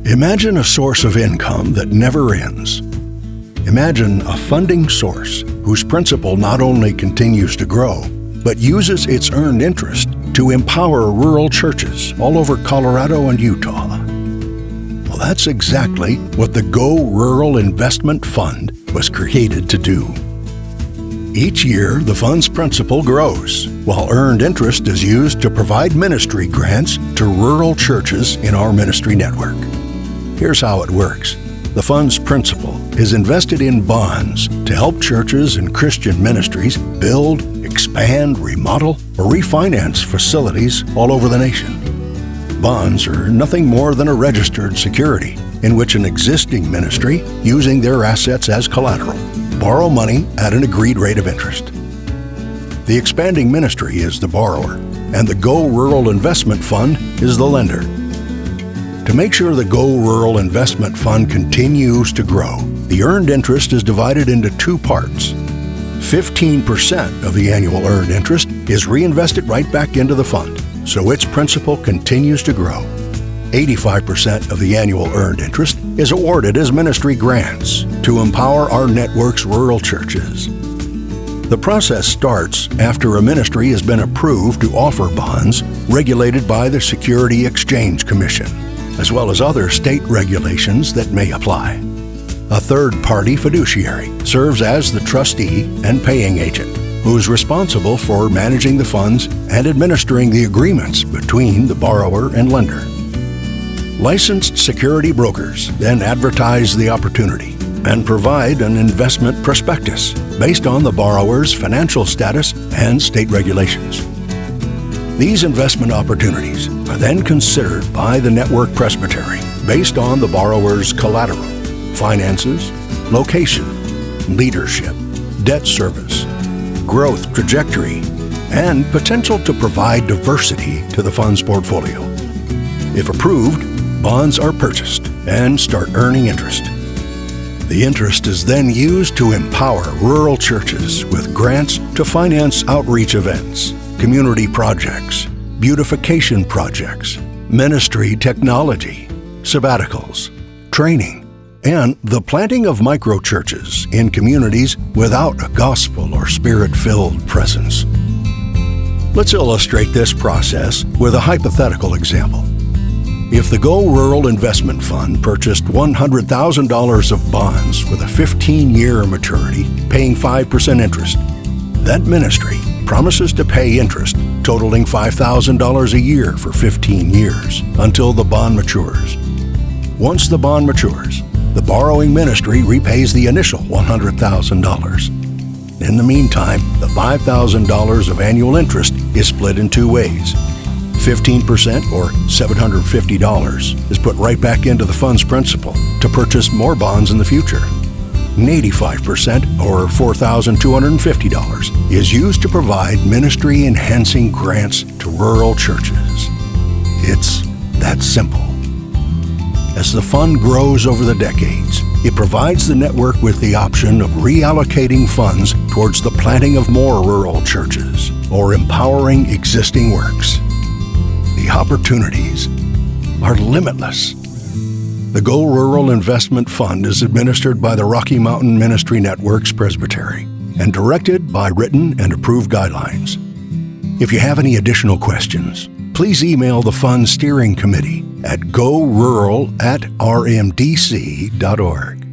Imagine a source of income that never ends. Imagine a funding source whose principal not only continues to grow, but uses its earned interest to empower rural churches all over Colorado and Utah. Well, that's exactly what the Go Rural Investment Fund was created to do. Each year, the fund's principal grows, while earned interest is used to provide ministry grants to rural churches in our ministry network. Here's how it works. The fund's principal is invested in bonds to help churches and Christian ministries build, expand, remodel, or refinance facilities all over the nation. Bonds are nothing more than a registered security in which an existing ministry, using their assets as collateral, borrow money at an agreed rate of interest. The expanding ministry is the borrower, and the Go Rural Investment Fund is the lender. To make sure the Go Rural Investment Fund continues to grow, the earned interest is divided into two parts. 15% of the annual earned interest is reinvested right back into the fund, so its principal continues to grow. 85% of the annual earned interest is awarded as ministry grants to empower our network's rural churches. The process starts after a ministry has been approved to offer bonds regulated by the Security Exchange Commission, as well as other state regulations that may apply. A third-party fiduciary serves as the trustee and paying agent, who is responsible for managing the funds and administering the agreements between the borrower and lender. Licensed security brokers then advertise the opportunity and provide an investment prospectus based on the borrower's financial status and state regulations. These investment opportunities are then considered by the network presbytery based on the borrower's collateral, finances, location, leadership, debt service, growth trajectory, and potential to provide diversity to the fund's portfolio. If approved, bonds are purchased and start earning interest. The interest is then used to empower rural churches with grants to finance outreach events, community projects, beautification projects, ministry technology, sabbaticals, training, and the planting of microchurches in communities without a gospel or spirit-filled presence. Let's illustrate this process with a hypothetical example. If the Go Rural Investment Fund purchased $100,000 of bonds with a 15-year maturity, paying 5% interest, that ministry promises to pay interest totaling $5,000 a year for 15 years until the bond matures. Once the bond matures, the borrowing ministry repays the initial $100,000. In the meantime, the $5,000 of annual interest is split in two ways. 15%, or $750, is put right back into the fund's principal to purchase more bonds in the future. And 85%, or $4,250, is used to provide ministry-enhancing grants to rural churches. It's that simple. As the fund grows over the decades, it provides the network with the option of reallocating funds towards the planting of more rural churches or empowering existing works. The opportunities are limitless. The Go Rural Investment Fund is administered by the Rocky Mountain Ministry Network's Presbytery and directed by written and approved guidelines. If you have any additional questions, please email the Fund Steering Committee at gorural@rmdc.org.